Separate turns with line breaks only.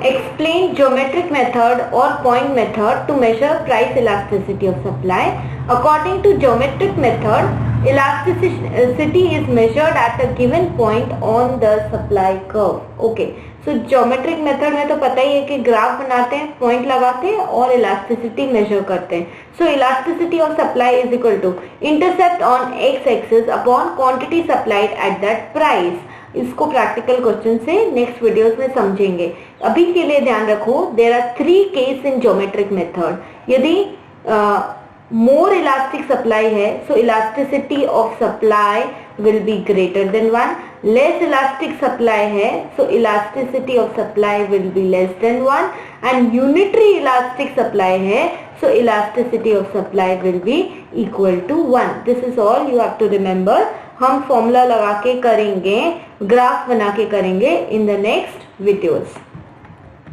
Explain geometric method or point method to measure price elasticity of supply. According to geometric method, elasticity is measured at a given point on the supply curve. Okay, so geometric method में तो पता ही है कि graph बनाते हैं, point लगाते हैं और elasticity measure करते हैं. So elasticity of supply is equal to intercept on x-axis upon quantity supplied at that price. इसको प्रैक्टिकल क्वेश्चन से नेक्स्ट वीडियोस में समझेंगे. अभी के लिए ध्यान रखो, there are 3 case in geometric method. यदि मोर इलास्टिक सप्लाई है, so elasticity of supply will be greater than 1. Less elastic supply है, so elasticity of supply will be less than 1. And unitary elastic supply है, so elasticity of supply will be equal to 1. This is all you have to remember. हम formula लगा के करेंगे, graph बना के करेंगे in the next videos.